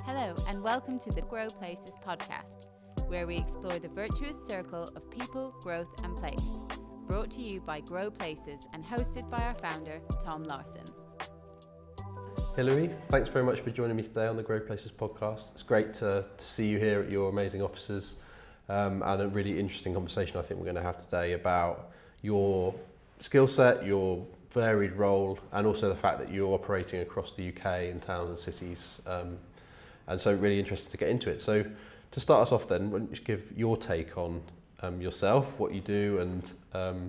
Hello and welcome to the Grow Places podcast, where we explore the virtuous circle of people, growth and place. Brought to you by Grow Places and hosted by our founder, Tom Larsson. Hilary, thanks very much for joining me today on the Grow Places podcast. It's great to see you here at your amazing offices and a really interesting conversation I think we're going to have today about your skill set, your varied role, and also the fact that you're operating across the UK in towns and cities. And so really interested to get into it. So to start us off then, why don't you give your take on yourself, what you do, and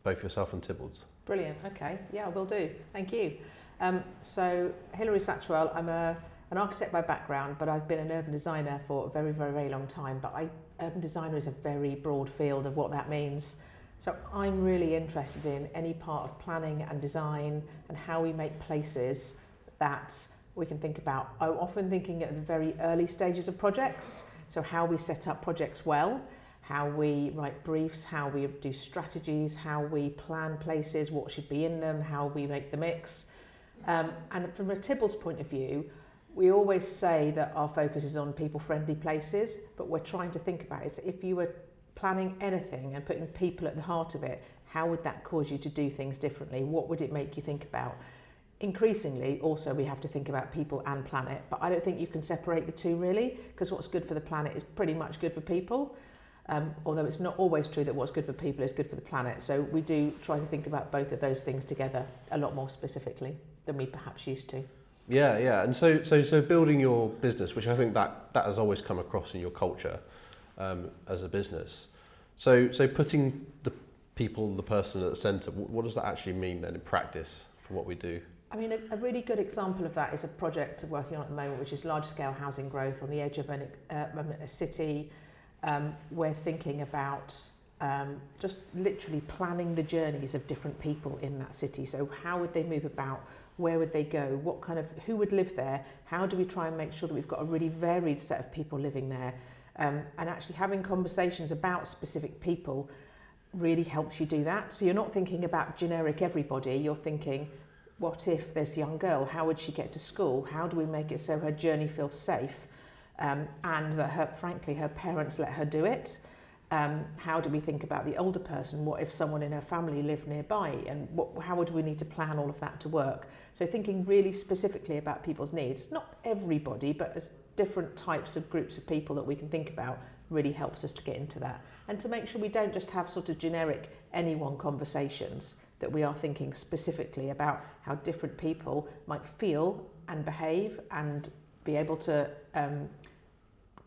both yourself and Tibbalds? Brilliant, okay, yeah, will do, thank you. So Hilary Satchwell, I'm an architect by background, but I've been an urban designer for a very, very, very long time. But urban designer is a very broad field of what that means. So I'm really interested in any part of planning and design and how we make places that we can think about. I'm often thinking at the very early stages of projects, so how we set up projects well, how we write briefs, how we do strategies, how we plan places, what should be in them, how we make the mix. And from a Tibbalds point of view, we always say that our focus is on people-friendly places, but we're trying to think about is if you were planning anything and putting people at the heart of it, how would that cause you to do things differently? What would it make you think about? Increasingly, also, we have to think about people and planet, but I don't think you can separate the two really, because what's good for the planet is pretty much good for people, although it's not always true that what's good for people is good for the planet. So we do try to think about both of those things together a lot more specifically than we perhaps used to. Yeah, and so building your business, which I think that has always come across in your culture as a business. So putting the people, the person at the centre, what does that actually mean then in practice for what we do? I mean, a really good example of that is a project we're working on at the moment, which is large-scale housing growth on the edge of a city. We're thinking about just literally planning the journeys of different people in that city. So how would they move about? Where would they go? Who would live there? How do we try and make sure that we've got a really varied set of people living there? And actually having conversations about specific people really helps you do that. So you're not thinking about generic everybody, you're thinking, what if this young girl, how would she get to school? How do we make it so her journey feels safe and that her parents let her do it? How do we think about the older person? What if someone in her family lived nearby? And how would we need to plan all of that to work? So thinking really specifically about people's needs, not everybody, but as different types of groups of people that we can think about really helps us to get into that. And to make sure we don't just have sort of generic anyone conversations, that we are thinking specifically about how different people might feel and behave and be able to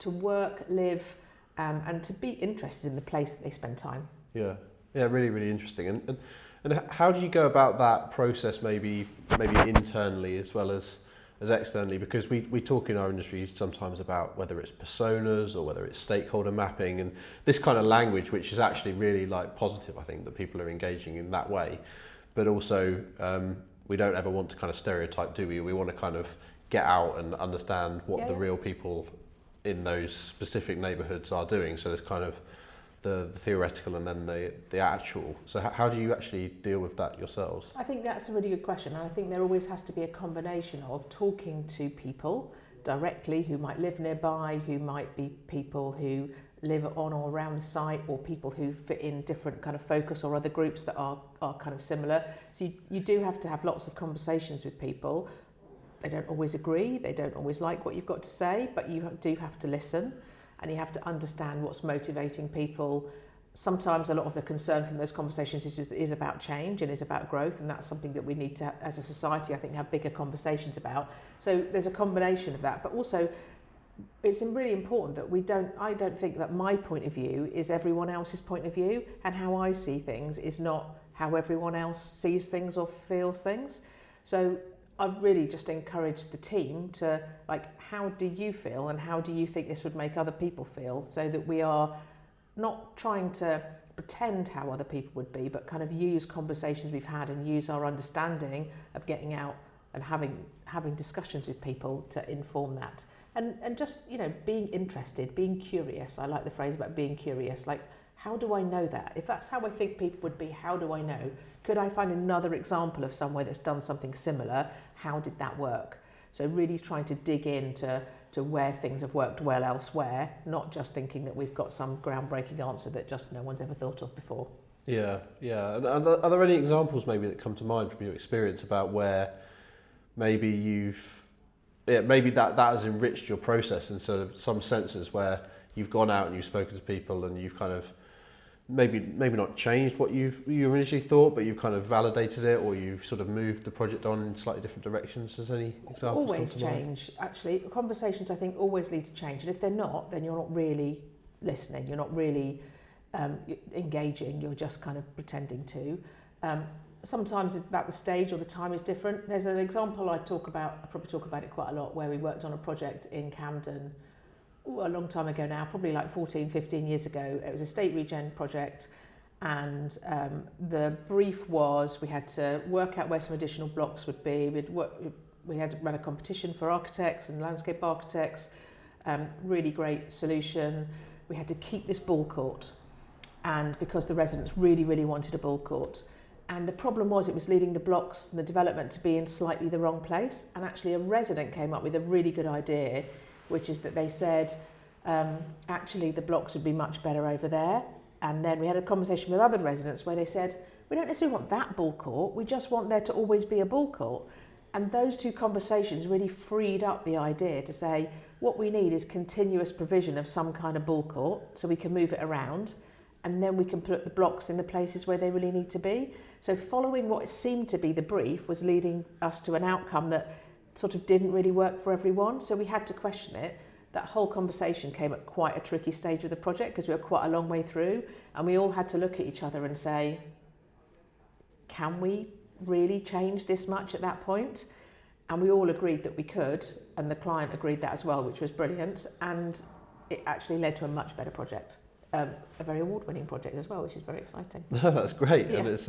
work, live, and to be interested in the place that they spend time. Yeah, really, really interesting. And how do you go about that process, maybe internally as well as externally? Because we talk in our industry sometimes about whether it's personas or whether it's stakeholder mapping and this kind of language, which is actually really like positive, I think, that people are engaging in that way. But also, we don't ever want to kind of stereotype, do we? We want to kind of get out and understand what the real people in those specific neighbourhoods are doing. So there's kind of the theoretical and then the actual. So how do you actually deal with that yourselves? I think that's a really good question. And I think there always has to be a combination of talking to people directly who might live nearby, who might be people who live on or around the site, or people who fit in different kind of focus or other groups that are kind of similar. So you do have to have lots of conversations with people. They don't always agree, they don't always like what you've got to say, but you do have to listen and you have to understand what's motivating people. Sometimes a lot of the concern from those conversations is about change and is about growth, and that's something that we need to, as a society, I think, have bigger conversations about. So there's a combination of that, but also it's really important that I don't think that my point of view is everyone else's point of view, and how I see things is not how everyone else sees things or feels things. So I've really just encouraged the team to, how do you feel and how do you think this would make other people feel, so that we are not trying to pretend how other people would be, but kind of use conversations we've had and use our understanding of getting out and having discussions with people to inform that. And just, being interested, being curious. I like the phrase about being curious. How do I know that? If that's how I think people would be, how do I know? Could I find another example of somewhere that's done something similar? How did that work? So really trying to dig into where things have worked well elsewhere, not just thinking that we've got some groundbreaking answer that just no one's ever thought of before. Yeah. And are there any examples maybe that come to mind from your experience about where maybe maybe that has enriched your process in sort of some senses, where you've gone out and you've spoken to people and you've kind of maybe not changed what you initially thought, but you've kind of validated it, or you've sort of moved the project on in slightly different directions? Does any examples always come to mind? change, actually. Conversations, I think, always lead to change, and if they're not, then you're not really listening, you're not really engaging, you're just kind of pretending to. Sometimes it's about the stage or the time is different. There's an example I probably talk about it quite a lot, where we worked on a project in Camden a long time ago now, probably like 15 years ago. It was a state regen project, and the brief was we had to work out where some additional blocks would be. We had to run a competition for architects and landscape architects, really great solution. We had to keep this ball court, and because the residents really, really wanted a ball court. And the problem was it was leading the blocks and the development to be in slightly the wrong place. And actually a resident came up with a really good idea, which is that they said, actually the blocks would be much better over there. And then we had a conversation with other residents where they said, we don't necessarily want that ball court, we just want there to always be a ball court. And those two conversations really freed up the idea to say, what we need is continuous provision of some kind of ball court so we can move it around, and then we can put the blocks in the places where they really need to be. So following what seemed to be the brief was leading us to an outcome that sort of didn't really work for everyone. So we had to question it. That whole conversation came at quite a tricky stage of the project because we were quite a long way through, and we all had to look at each other and say, can we really change this much at that point? And we all agreed that we could, and the client agreed that as well, which was brilliant, and it actually led to a much better project. A very award-winning project as well, which is very exciting. That's great, yeah. And it's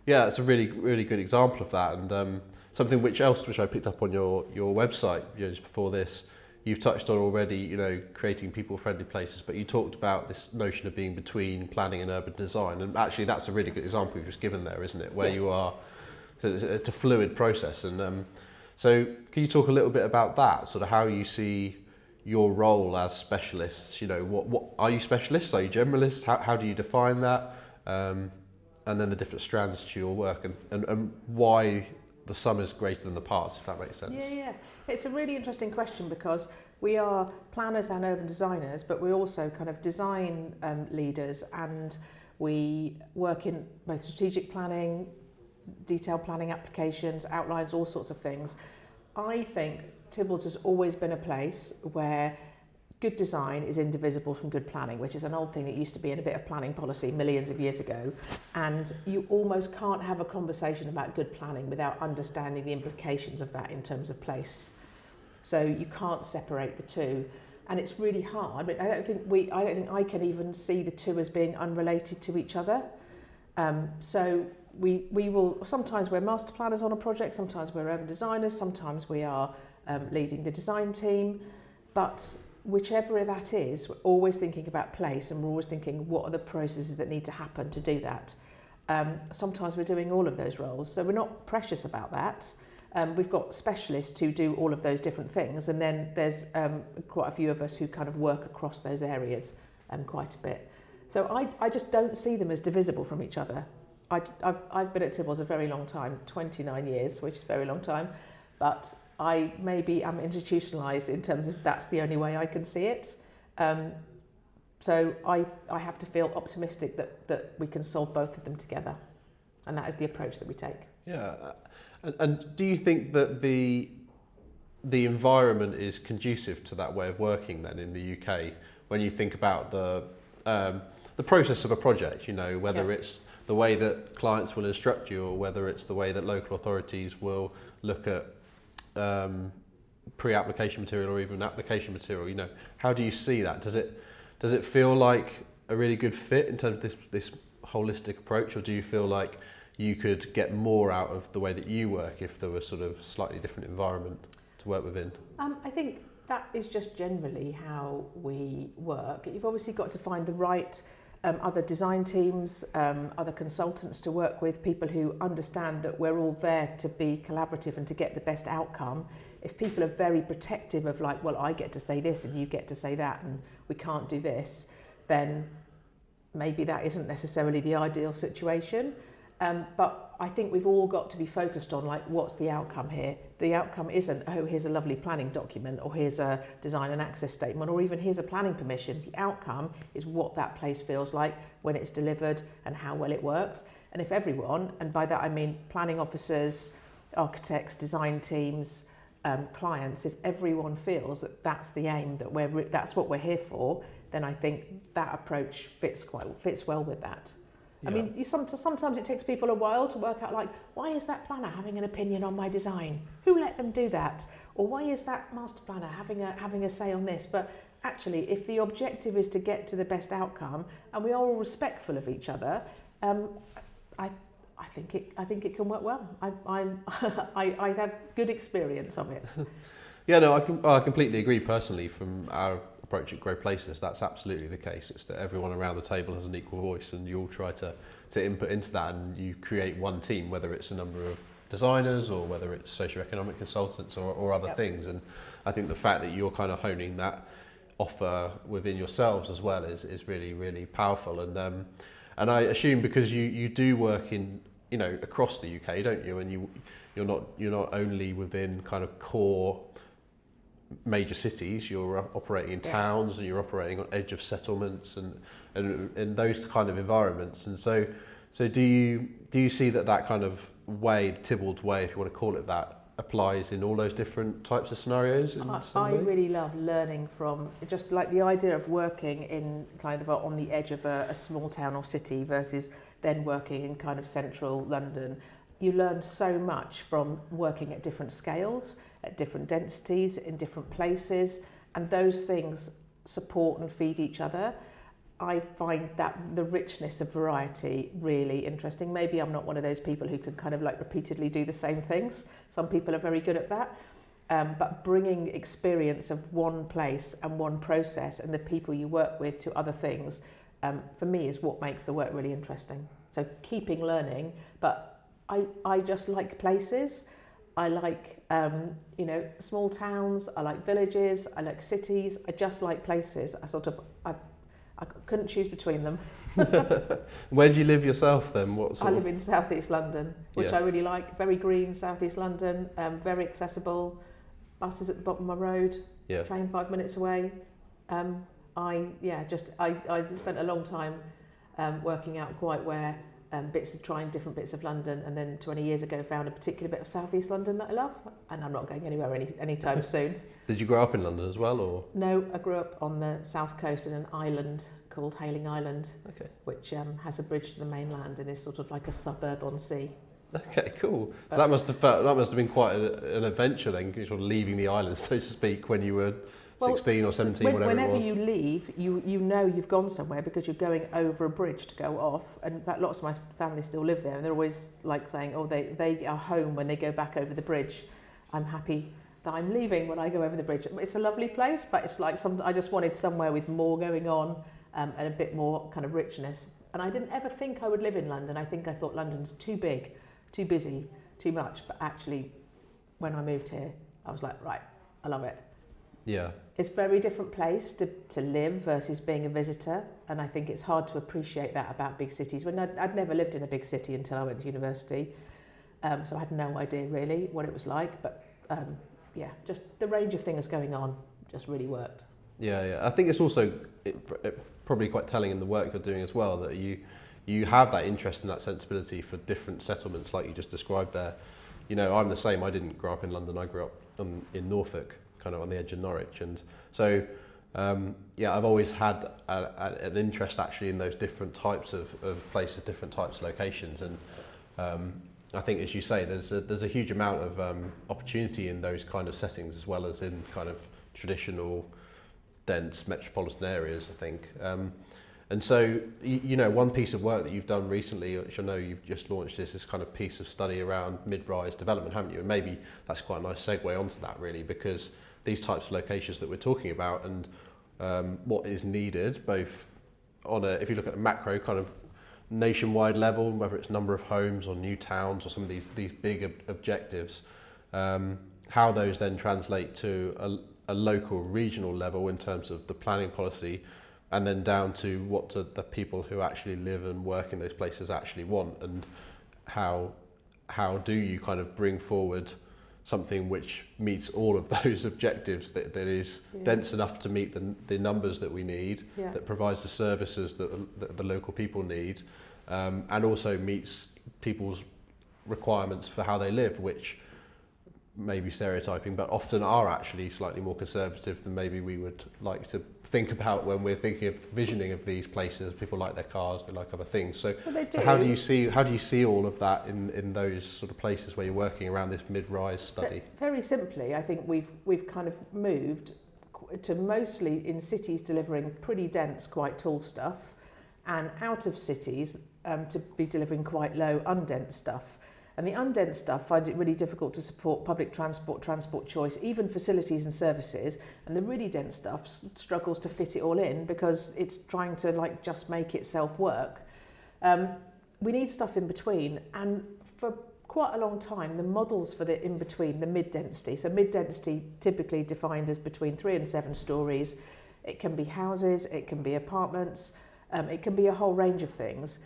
it's a really, really good example of that, and something which I picked up on your website, just before this. You've touched on already, creating people-friendly places, but you talked about this notion of being between planning and urban design, and actually that's a really good example you've just given there, isn't it? Where you are, it's a fluid process, and so can you talk a little bit about that, sort of how you see your role as specialists? What are you specialists? Are you generalists? How do you define that? And then the different strands to your work, and why the sum is greater than the parts, if that makes sense. Yeah. It's a really interesting question because we are planners and urban designers, but we're also kind of design leaders, and we work in both strategic planning, detailed planning applications, outlines, all sorts of things. I think Tibbalds has always been a place where good design is indivisible from good planning, which is an old thing that used to be in a bit of planning policy millions of years ago. And you almost can't have a conversation about good planning without understanding the implications of that in terms of place. So you can't separate the two. And it's really hard, but I don't think I can even see the two as being unrelated to each other. So we will, sometimes we're master planners on a project, sometimes we're urban designers, sometimes we are leading the design team, but whichever that is, we're always thinking about place, and we're always thinking what are the processes that need to happen to do that. Sometimes we're doing all of those roles, so we're not precious about that. We've got specialists who do all of those different things, and then there's quite a few of us who kind of work across those areas quite a bit. So I just don't see them as divisible from each other. I've been at Tibbalds a very long time, 29 years, which is a very long time, but I maybe am institutionalised in terms of that's the only way I can see it. So I have to feel optimistic that we can solve both of them together, and that is the approach that we take. Yeah, and do you think that the environment is conducive to that way of working then in the UK? When you think about the process of a project, whether it's the way that clients will instruct you, or whether it's the way that local authorities will look at pre-application material or even application material, how do you see that? Does it feel like a really good fit in terms of this holistic approach, or do you feel like you could get more out of the way that you work if there was sort of slightly different environment to work within? I think that is just generally how we work. You've obviously got to find the right other design teams, other consultants to work with, people who understand that we're all there to be collaborative and to get the best outcome. If people are very protective of like, well, I get to say this and you get to say that and we can't do this, then maybe that isn't necessarily the ideal situation. But I think we've all got to be focused on like, what's the outcome here? The outcome isn't, oh, here's a lovely planning document, or here's a design and access statement, or even here's a planning permission. The outcome is what that place feels like when it's delivered and how well it works. And if everyone, and by that I mean planning officers, architects, design teams, clients, if everyone feels that that's the aim, that that's what we're here for, then I think that approach fits well with that. Yeah. I mean, sometimes it takes people a while to work out, like, why is that planner having an opinion on my design? Who let them do that? Or why is that master planner having a say on this? But actually, if the objective is to get to the best outcome, and we are all respectful of each other, I think it can work well. I have good experience of it. Yeah, no, I completely agree personally. From our approach at Grow Places, that's absolutely the case. It's that everyone around the table has an equal voice, and you all try to input into that, and you create one team, whether it's a number of designers or whether it's socioeconomic consultants or other things. And I think the fact that you're kind of honing that offer within yourselves as well is really, really powerful. And I assume because you do work in, you know, across the UK, don't you? And you're not only within kind of core major cities, you're operating in towns, and you're operating on edge of settlements and in those kind of environments. And so do you see that kind of way, the Tibbalds way, if you want to call it that, applies in all those different types of scenarios? I really love learning from just like the idea of working in kind of on the edge of a small town or city versus then working in kind of central London. You learn so much from working at different scales, at different densities, in different places, and those things support and feed each other. I find that the richness of variety really interesting. Maybe I'm not one of those people who can kind of like repeatedly do the same things. Some people are very good at that. But bringing experience of one place and one process and the people you work with to other things, for me, is what makes the work really interesting. So keeping learning, but I just like places. I like, small towns. I like villages. I like cities. I just like places. I couldn't choose between them. Where do you live yourself then? I live in South East London, which I really like. Very green, South East London. Very accessible. Buses at the bottom of my road. Yeah. Train 5 minutes away. I spent a long time working out quite where. Trying different bits of London, and then 20 years ago found a particular bit of South East London that I love, and I'm not going anywhere anytime soon. Did you grow up in London as well, or? No, I grew up on the south coast in an island called Hayling Island, which has a bridge to the mainland and is sort of like a suburb on sea. Okay, cool. So that must have been quite an adventure then, sort of leaving the island, so to speak, when you were 16 or 17, whatever it was. Whenever you leave, you know you've gone somewhere because you're going over a bridge to go off. And in fact, lots of my family still live there, and they're always like saying, oh, they are home when they go back over the bridge. I'm happy that I'm leaving when I go over the bridge. It's a lovely place, but it's like I just wanted somewhere with more going on and a bit more kind of richness. And I didn't ever think I would live in London. I thought London's too big, too busy, too much. But actually, when I moved here, I was like, right, I love it. Yeah. It's a very different place to live versus being a visitor, and I think it's hard to appreciate that about big cities. When I'd never lived in a big city until I went to university, so I had no idea really what it was like, but just the range of things going on just really worked. Yeah. I think it's also probably quite telling in the work you're doing as well, that you have that interest and that sensibility for different settlements like you just described there. You know, I'm the same. I didn't grow up in London. I grew up in Norfolk, kind of on the edge of Norwich, and so I've always had an interest actually in those different types of places, different types of locations, and I think, as you say, there's a huge amount of opportunity in those kind of settings as well as in kind of traditional dense metropolitan areas, I think. And so, one piece of work that you've done recently, which I know you've just launched, is this kind of piece of study around mid-rise development, haven't you? And maybe that's quite a nice segue onto that, really, because these types of locations that we're talking about and what is needed, both if you look at a macro kind of nationwide level, whether it's number of homes or new towns or some of these big objectives, how those then translate to a local, regional level in terms of the planning policy, and then down to what do the people who actually live and work in those places actually want, and how do you kind of bring forward something which meets all of those objectives, that is dense enough to meet the numbers that we need, that provides the services that the local people need, and also meets people's requirements for how they live, which may be stereotyping, but often are actually slightly more conservative than maybe we would like to think about when we're thinking of visioning of these places. People like their cars, they like other things. So how do you see all of that in those sort of places where you're working around this mid-rise study? Very simply, I think we've kind of moved to mostly in cities delivering pretty dense, quite tall stuff, and out of cities to be delivering quite low, undense stuff. And the undense stuff finds it really difficult to support public transport choice, even facilities and services. And the really dense stuff struggles to fit it all in because it's trying to just make itself work. We need stuff in between. And for quite a long time, the models for the in between, the mid-density. So mid-density typically defined as between 3 and 7 stories. It can be houses, it can be apartments, it can be a whole range of things.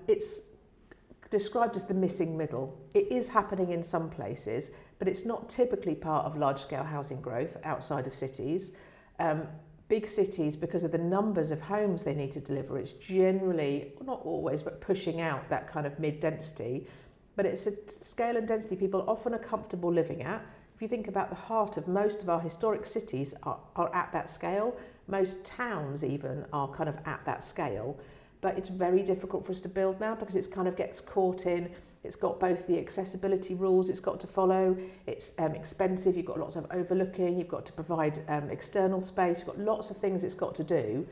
It's described as the missing middle. It is happening in some places, but it's not typically part of large-scale housing growth outside of cities. Big cities, because of the numbers of homes they need to deliver, it's generally, not always, but pushing out that kind of mid-density. But it's a scale and density people often are comfortable living at. If you think about the heart of most of our historic cities are at that scale. Most towns even are kind of at that scale. But it's very difficult for us to build now because it's kind of gets caught in, it's got both the accessibility rules it's got to follow, it's expensive, you've got lots of overlooking, you've got to provide external space, you've got lots of things it's got to do.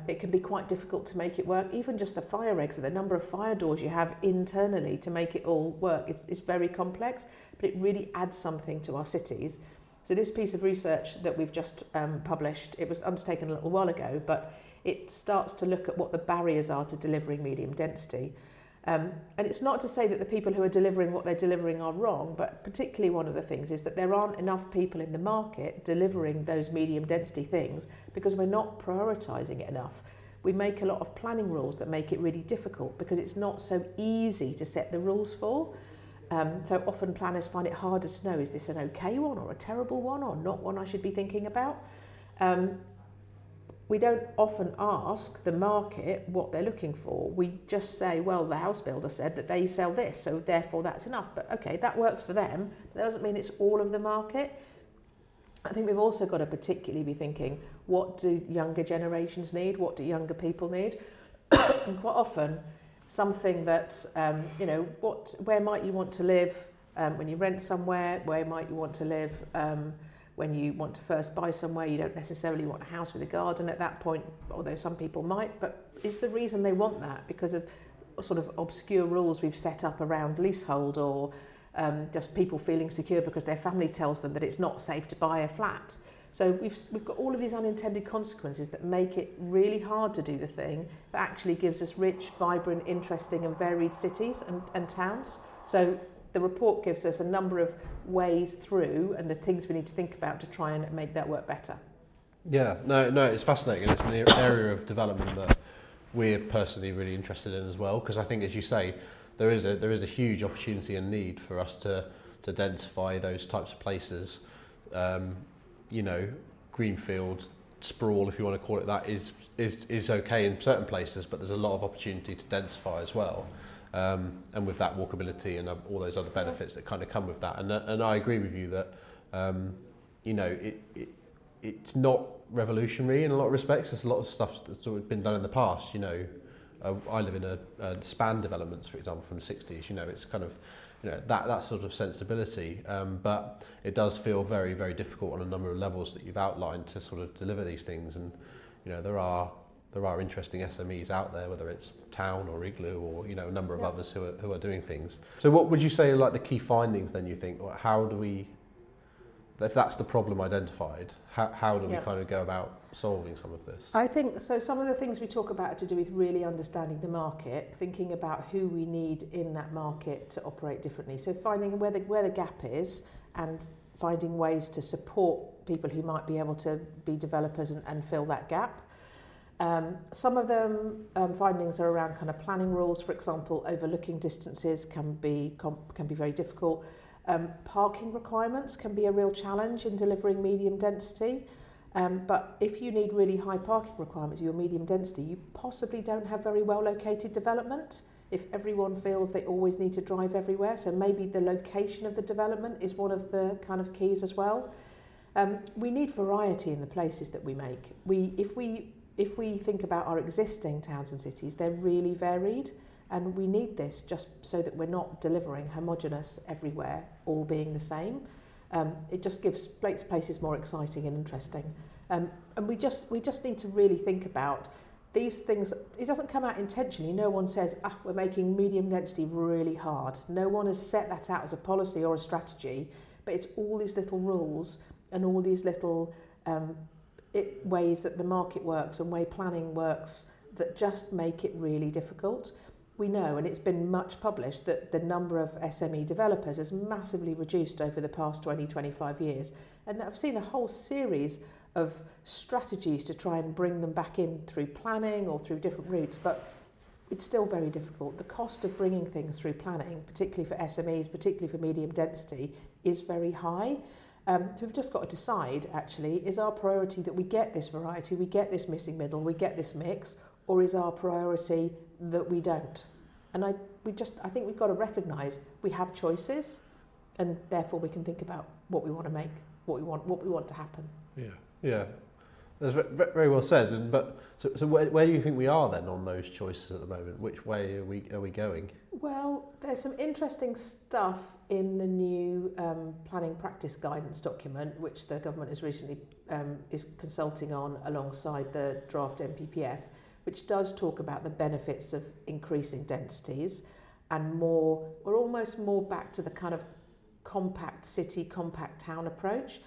It can be quite difficult to make it work. Even just the fire exit, the number of fire doors you have internally to make it all work, it's very complex, but it really adds something to our cities. So this piece of research that we've just published, it was undertaken a little while ago, but it starts to look at what the barriers are to delivering medium density. And it's not to say that the people who are delivering what they're delivering are wrong, but particularly one of the things is that there aren't enough people in the market delivering those medium density things because we're not prioritising it enough. We make a lot of planning rules that make it really difficult because it's not so easy to set the rules for. So often planners find it harder to know, is this an okay one or a terrible one or not one I should be thinking about? We don't often ask the market what they're looking for. We just say, well, the house builder said that they sell this, so therefore that's enough. But okay, that works for them. That doesn't mean it's all of the market. I think we've also got to particularly be thinking, what do younger generations need? What do younger people need? And quite often, something that, where might you want to live when you rent somewhere? Where might you want to live when you want to first buy somewhere? You don't necessarily want a house with a garden at that point, although some people might, but is the reason they want that because of sort of obscure rules we've set up around leasehold or just people feeling secure because their family tells them that it's not safe to buy a flat? So we've got all of these unintended consequences that make it really hard to do the thing that actually gives us rich, vibrant, interesting and varied cities and towns. So the report gives us a number of ways through and the things we need to think about to try and make that work better. Yeah, no, it's fascinating, and it's an area of development that we're personally really interested in as well, because I think, as you say, there is a huge opportunity and need for us to densify those types of places. Greenfield sprawl, if you want to call it that, is okay in certain places, but there's a lot of opportunity to densify as well. And with that walkability and all those other benefits that kind of come with that. And I agree with you that, it's not revolutionary in a lot of respects. There's a lot of stuff that's sort of been done in the past. I live in a span developments, for example, from the 60s. It's kind of, that sort of sensibility. But it does feel very, very difficult on a number of levels that you've outlined to sort of deliver these things. And, there are interesting SMEs out there, whether it's Town or Igloo or a number of others who are doing things. So what would you say are like the key findings then, you think? How do we if that's the problem identified, how do we kind of go about solving some of this? I think so. Some of the things we talk about are to do with really understanding the market, thinking about who we need in that market to operate differently. So finding where the gap is and finding ways to support people who might be able to be developers and fill that gap. Some of them findings are around kind of planning rules. For example, overlooking distances can be very difficult. Parking requirements can be a real challenge in delivering medium density. But if you need really high parking requirements, your medium density, you possibly don't have very well located development if everyone feels they always need to drive everywhere. So maybe the location of the development is one of the kind of keys as well. We need variety in the places that we make. If we think about our existing towns and cities, they're really varied, and we need this just so that we're not delivering homogenous everywhere, all being the same. It just gives places more exciting and interesting. And we just need to really think about these things. It doesn't come out intentionally. No one says, we're making medium density really hard. No one has set that out as a policy or a strategy, but it's all these little rules and all these little ways that the market works and way planning works that just make it really difficult. We know, and it's been much published, that the number of SME developers has massively reduced over the past 20-25 years, and I've seen a whole series of strategies to try and bring them back in through planning or through different routes, but it's still very difficult. The cost of bringing things through planning, particularly for SMEs, particularly for medium density, is very high. So we've just got to decide, actually, is our priority that we get this variety, we get this missing middle, we get this mix, or is our priority that we don't? And I think we've got to recognise we have choices, and therefore we can think about what we want to make, what we want to happen. Yeah, that's very well said. So where do you think we are then on those choices at the moment? Which way are we going? Well, there's some interesting stuff in the new planning practice guidance document, which the government has recently is consulting on alongside the draft NPPF, which does talk about the benefits of increasing densities and we're almost more back to the kind of compact city, compact town approach,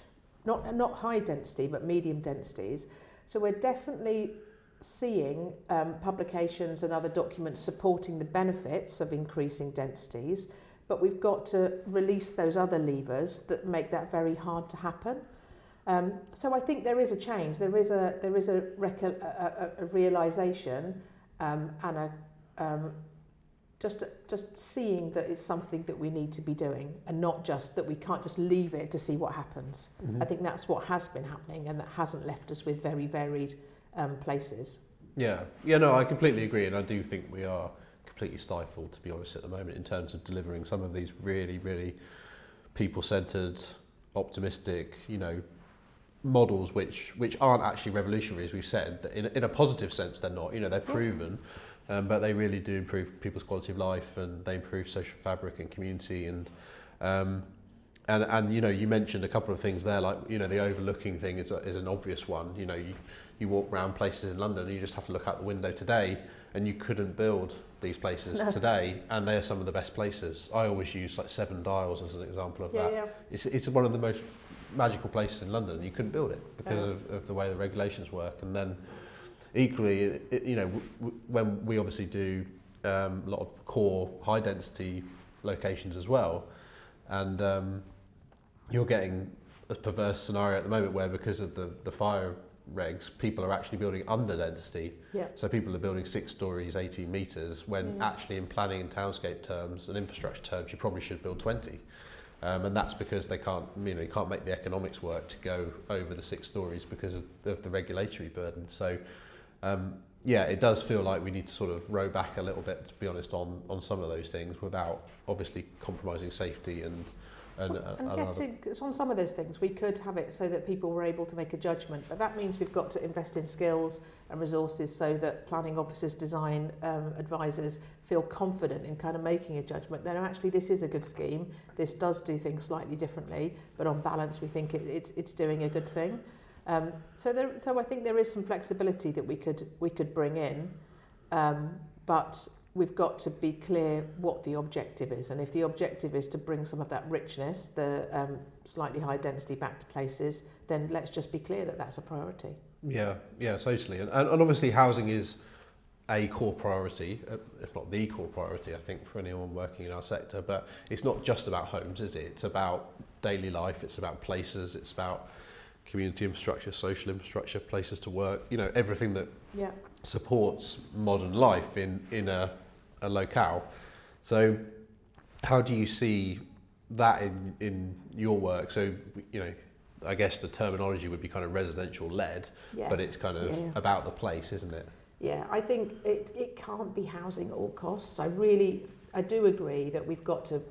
not high density, but medium densities. So we're definitely seeing publications and other documents supporting the benefits of increasing densities, but we've got to release those other levers that make that very hard to happen. So I think there is a change. There is a realisation and just seeing that it's something that we need to be doing, and not just that we can't just leave it to see what happens. Mm-hmm. I think that's what has been happening, and that hasn't left us with very varied places. Yeah, no, I completely agree, and I do think we are completely stifled, to be honest, at the moment in terms of delivering some of these really, really people-centred, optimistic, models which aren't actually revolutionary, as we've said. In a positive sense, they're not. They're proven, but they really do improve people's quality of life, and they improve social fabric and community. And you mentioned a couple of things there, like the overlooking thing is an obvious one. You walk around places in London, and you just have to look out the window today, and you couldn't build these places today, and they are some of the best places. I always use like Seven Dials as an example of that. Yeah. It's one of the most magical places in London. You couldn't build it because of the way the regulations work. And then equally, when we obviously do a lot of core high density locations as well, and you're getting a perverse scenario at the moment where, because of the fire regs, people are actually building under density. Yeah. So people are building 6 stories, 18 metres, when actually in planning and townscape terms and infrastructure terms, you probably should build 20. And that's because they can't, you can't make the economics work to go over the 6 stories because of the regulatory burden. So, it does feel like we need to sort of row back a little bit, to be honest, on some of those things without obviously compromising safety and getting on some of those things. We could have it so that people were able to make a judgment, but that means we've got to invest in skills and resources so that planning officers, design advisors feel confident in kind of making a judgment. Then actually this is a good scheme. This does do things slightly differently, but on balance we think it's doing a good thing. So I think there is some flexibility that we could bring in, but we've got to be clear what the objective is, and if the objective is to bring some of that richness, the slightly high density back to places, then let's just be clear that that's a priority. Yeah, totally. And obviously housing is a core priority, if not the core priority, I think, for anyone working in our sector. But it's not just about homes, is it? It's about daily life, it's about places, it's about community infrastructure, social infrastructure, places to work, everything that supports modern life in a locale. So how do you see that in your work? So, I guess the terminology would be kind of residential led, but it's kind of about the place, isn't it? Yeah, I think it can't be housing at all costs. I do agree that we've got to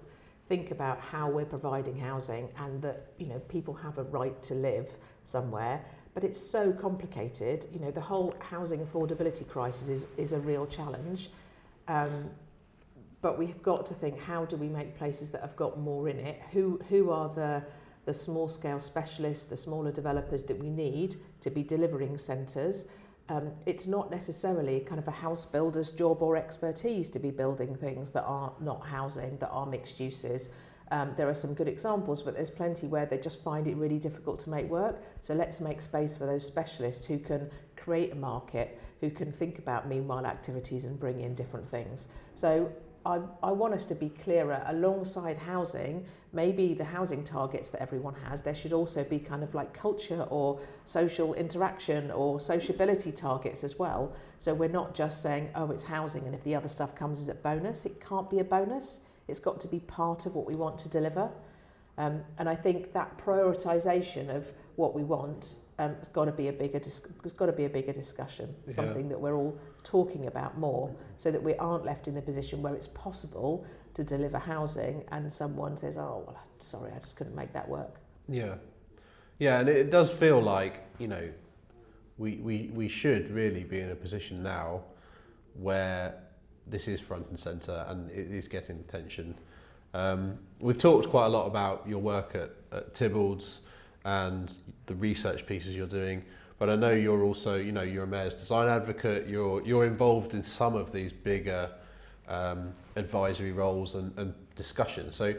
think about how we're providing housing, and that people have a right to live somewhere, but it's so complicated. The whole housing affordability crisis is a real challenge, but we've got to think, how do we make places that have got more in it? Who are the small scale specialists, the smaller developers that we need to be delivering centres? It's not necessarily kind of a house builder's job or expertise to be building things that are not housing, that are mixed uses. There are some good examples, but there's plenty where they just find it really difficult to make work. So let's make space for those specialists who can create a market, who can think about meanwhile activities and bring in different things. So I want us to be clearer. Alongside housing, maybe the housing targets that everyone has, there should also be kind of like culture or social interaction or sociability targets as well. So we're not just saying, oh, it's housing, and if the other stuff comes as a bonus. It can't be a bonus. It's got to be part of what we want to deliver. And I think that prioritisation of what we want has got to be a bigger discussion, something that we're all talking about more, so that we aren't left in the position where it's possible to deliver housing and someone says, oh, well, sorry, I just couldn't make that work. Yeah, and it does feel like, we should really be in a position now where this is front and centre and it is getting attention. We've talked quite a lot about your work at Tibbalds and the research pieces you're doing, but I know you're also, you're a mayor's design advocate, you're involved in some of these bigger advisory roles and discussions. So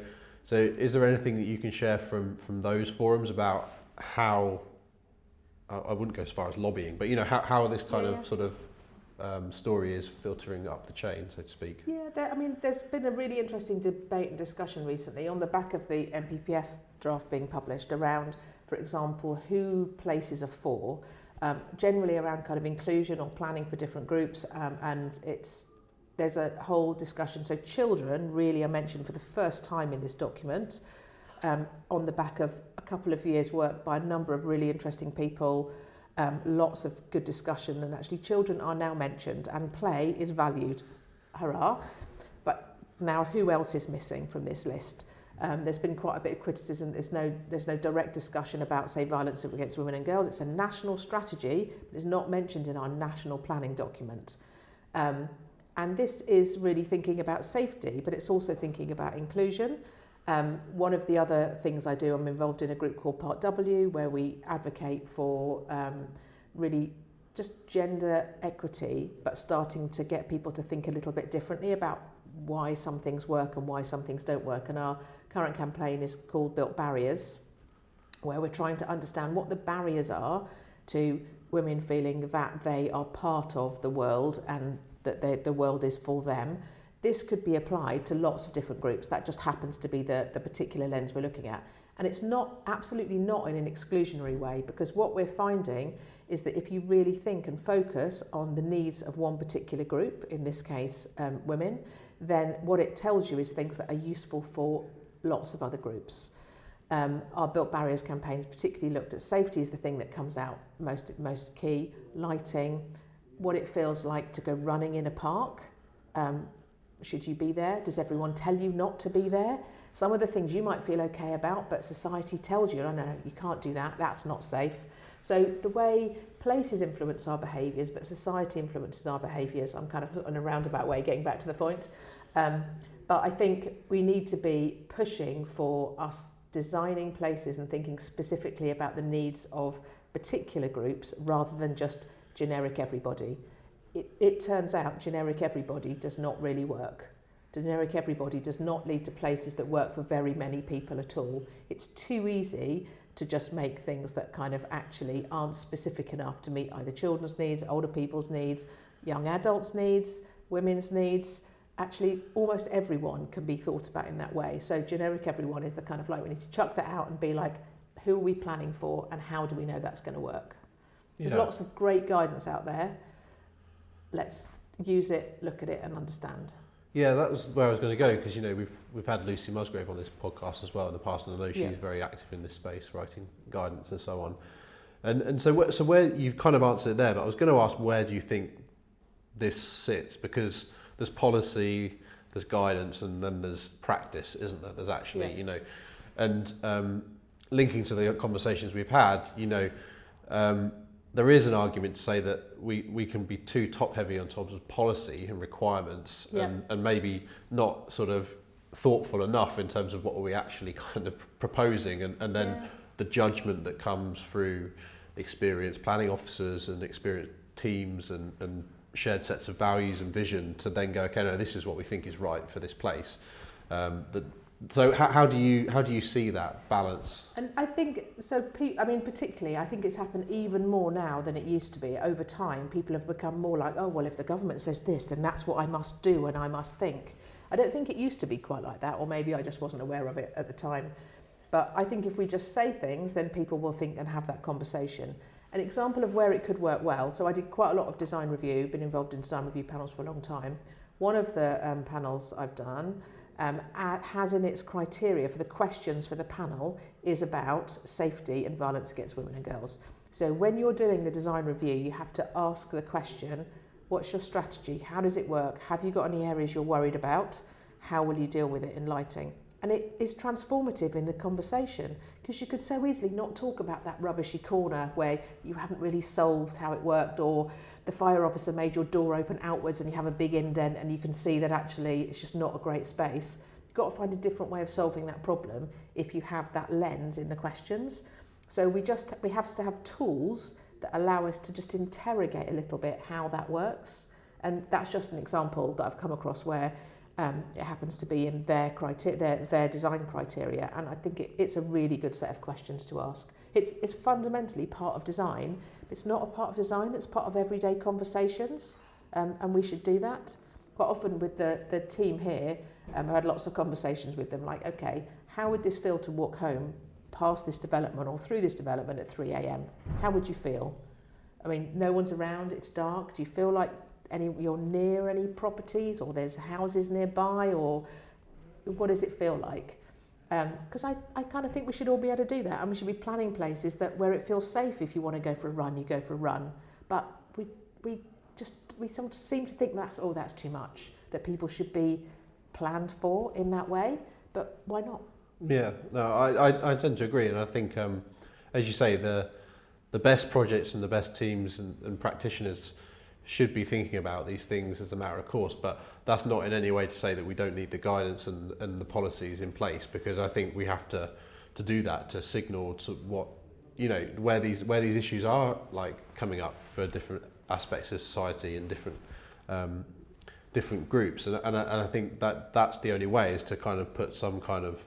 is there anything that you can share from those forums about how, I wouldn't go as far as lobbying, but how this kind of sort of story is filtering up the chain, so to speak? Yeah, there's been a really interesting debate and discussion recently on the back of the MPPF draft being published around, for example, who places are for, generally around kind of inclusion or planning for different groups, and there's a whole discussion. So children really are mentioned for the first time in this document, on the back of a couple of years' work by a number of really interesting people, lots of good discussion, and actually children are now mentioned and play is valued. Hurrah. But now who else is missing from this list? There's been quite a bit of criticism. There's no direct discussion about, say, violence against women and girls. It's a national strategy, but it's not mentioned in our national planning document. And this is really thinking about safety, but it's also thinking about inclusion. One of the other things I do, I'm involved in a group called Part W, where we advocate for really just gender equity, but starting to get people to think a little bit differently about why some things work and why some things don't work. And our current campaign is called Built Barriers, where we're trying to understand what the barriers are to women feeling that they are part of the world and that the world is for them. This could be applied to lots of different groups. That just happens to be the particular lens we're looking at. And it's absolutely not in an exclusionary way, because what we're finding is that if you really think and focus on the needs of one particular group, in this case women, then what it tells you is things that are useful for lots of other groups. Our Built Barriers campaigns particularly looked at safety as the thing that comes out most key, lighting, what it feels like to go running in a park. Should you be there? Does everyone tell you not to be there? Some of the things you might feel okay about, but society tells you, no, you can't do that, that's not safe. So the way places influence our behaviours, but society influences our behaviours, I'm kind of in a roundabout way getting back to the point. But I think we need to be pushing for us designing places and thinking specifically about the needs of particular groups rather than just generic everybody. it turns out generic everybody does not really work. Generic everybody does not lead to places that work for very many people at all. It's too easy to just make things that kind of actually aren't specific enough to meet either children's needs, older people's needs, young adults' needs, women's needs. Actually, almost everyone can be thought about in that way. So generic everyone is the kind of like, we need to chuck that out and be like, who are we planning for and how do we know that's going to work? There's lots of great guidance out there. Let's use it, look at it and understand. Yeah, that was where I was going to go, because we've had Lucy Musgrave on this podcast as well in the past, and I know she's very active in this space, writing guidance and so on. And so where you've kind of answered it there, but I was going to ask, where do you think this sits? Because there's policy, there's guidance, and then there's practice, isn't there? There's actually, and linking to the conversations we've had, there is an argument to say that we can be too top heavy on terms of policy and requirements and maybe not sort of thoughtful enough in terms of what are we actually kind of proposing, and then the judgment that comes through experienced planning officers and experienced teams and shared sets of values and vision to then go, okay, no, this is what we think is right for this place. So how do you see that balance? And I think, particularly, I think it's happened even more now than it used to be. Over time, people have become more like, oh, well, if the government says this, then that's what I must do and I must think. I don't think it used to be quite like that, or maybe I just wasn't aware of it at the time. But I think if we just say things, then people will think and have that conversation. An example of where it could work well, so I did quite a lot of design review, been involved in design review panels for a long time. One of the panels I've done has in its criteria for the questions for the panel is about safety and violence against women and girls. So when you're doing the design review, you have to ask the question, what's your strategy? How does it work? Have you got any areas you're worried about? How will you deal with it in lighting? And it is transformative in the conversation, because you could so easily not talk about that rubbishy corner where you haven't really solved how it worked, or the fire officer made your door open outwards and you have a big indent and you can see that actually it's just not a great space. You've got to find a different way of solving that problem if you have that lens in the questions. So we have to have tools that allow us to just interrogate a little bit how that works. And that's just an example that I've come across where it happens to be in their design criteria, and I think it's a really good set of questions to ask. It's fundamentally part of design. It's not a part of design that's part of everyday conversations, and we should do that. Quite often with the team here, I've had lots of conversations with them like, okay, how would this feel to walk home past this development or through this development at 3 a.m? How would you feel? I mean, no one's around, it's dark. Do you feel like you're near any properties, or there's houses nearby, or what does it feel like? Because I kind of think we should all be able to do that, and we should be planning places where it feels safe. If you want to go for a run, you go for a run. But we seem to think that's too much, that people should be planned for in that way. But why not? Yeah, no, I tend to agree, and I think, as you say, the best projects and the best teams and practitioners should be thinking about these things as a matter of course, but that's not in any way to say that we don't need the guidance and the policies in place, because I think we have to do that to signal to what, where these issues are like coming up for different aspects of society and different groups, and I think that's the only way, is to kind of put some kind of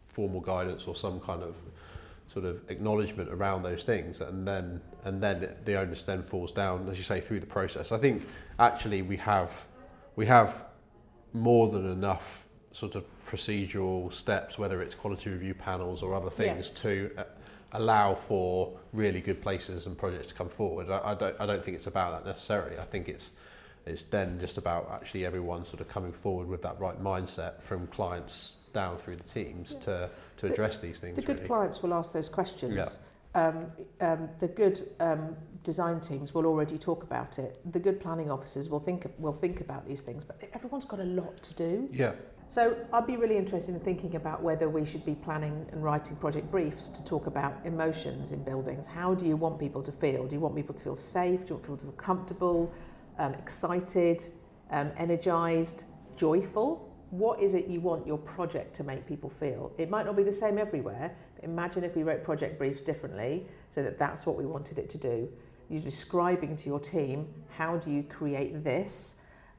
formal guidance or some kind of sort of acknowledgement around those things, and then the onus then falls down, as you say, through the process. I think actually we have more than enough sort of procedural steps, whether it's quality review panels or other things, to allow for really good places and projects to come forward. I don't think it's about that necessarily. I think it's then just about actually everyone sort of coming forward with that right mindset, from clients down through the teams to address these things. The good clients will ask those questions. The good design teams will already talk about it. The good planning officers will think about these things, but everyone's got a lot to do. Yeah. So I'd be really interested in thinking about whether we should be planning and writing project briefs to talk about emotions in buildings. How do you want people to feel? Do you want people to feel safe? Do you want people to feel comfortable, excited, energised, joyful? What is it you want your project to make people feel? It might not be the same everywhere, but imagine if we wrote project briefs differently so that that's what we wanted it to do. You're describing to your team, how do you create this?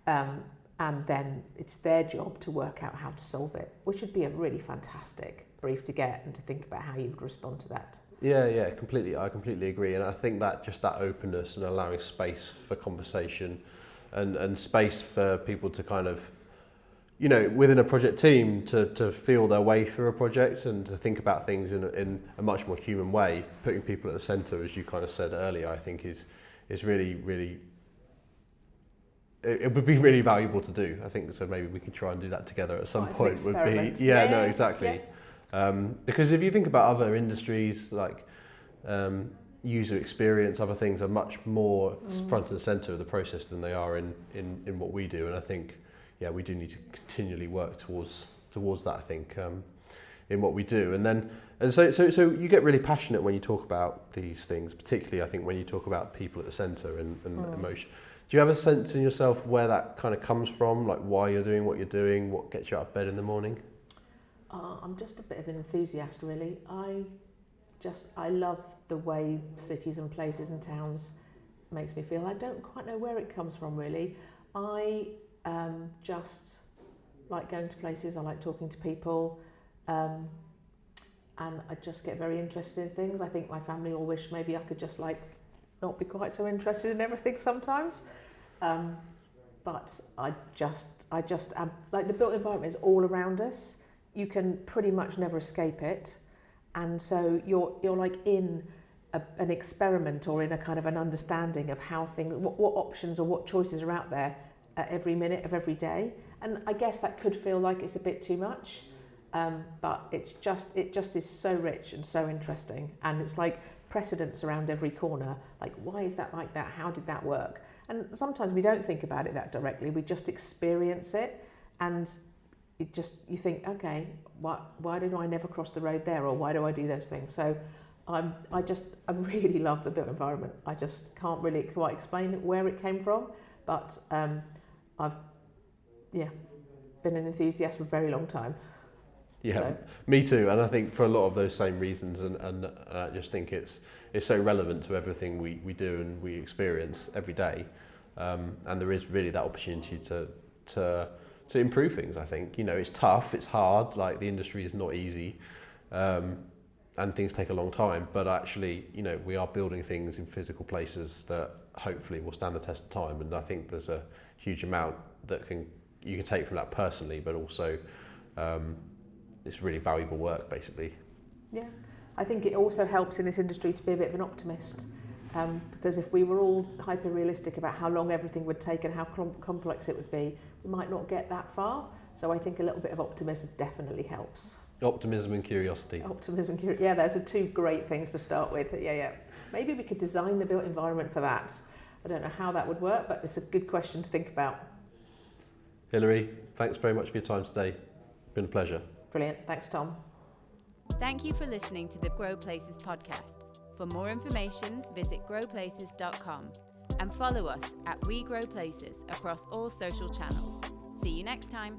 And then it's their job to work out how to solve it, which would be a really fantastic brief to get and to think about how you would respond to that. Yeah, completely. I completely agree. And I think that just that openness and allowing space for conversation and space for people to kind of, you know, within a project team to feel their way through a project and to think about things in a much more human way, putting people at the centre, as you kind of said earlier, I think is really, really, it would be really valuable to do. I think so. Maybe we can try and do that together at some point. Would be no, exactly. Yeah. Because if you think about other industries like user experience, other things are much more front and centre of the process than they are in what we do. And I think, yeah, we do need to continually work towards that, I think, in what we do. And so you get really passionate when you talk about these things, particularly I think when you talk about people at the centre and emotion. Do you have a sense in yourself where that kind of comes from, like why you're doing what you're doing, what gets you out of bed in the morning? I'm just a bit of an enthusiast, really. I love the way cities and places and towns makes me feel. I don't quite know where it comes from, really. I just like going to places, I like talking to people, and I just get very interested in things. I think my family all wish maybe I could just like not be quite so interested in everything sometimes, but I just am, like, the built environment is all around us. You can pretty much never escape it, and so you're like in an experiment or in a kind of an understanding of how things, what options or what choices are out there at every minute of every day. And I guess that could feel like it's a bit too much, but it just is so rich and so interesting, and it's like precedents around every corner, like why is that like that, how did that work? And sometimes we don't think about it that directly, we just experience it, and you think, okay, why did I never cross the road there, or why do I do those things? So I really love the built environment. I just can't really quite explain where it came from, but I've been an enthusiast for a very long time. Yeah, so. Me too. And I think for a lot of those same reasons, and I just think it's so relevant to everything we do and we experience every day. And there is really that opportunity to improve things. I think, you know, it's tough, it's hard. Like, the industry is not easy, and things take a long time. But actually, you know, we are building things in physical places that hopefully will stand the test of time. And I think there's a huge amount that you can take from that personally, but also it's really valuable work, basically. Yeah, I think it also helps in this industry to be a bit of an optimist, because if we were all hyper-realistic about how long everything would take and how complex it would be, we might not get that far. So I think a little bit of optimism definitely helps. Optimism and curiosity. Optimism and curiosity. Yeah, those are two great things to start with. Yeah. Maybe we could design the built environment for that. I don't know how that would work, but it's a good question to think about. Hilary, thanks very much for your time today. It's been a pleasure. Brilliant. Thanks, Tom. Thank you for listening to the Grow Places podcast. For more information, visit growplaces.com and follow us at We Grow Places across all social channels. See you next time.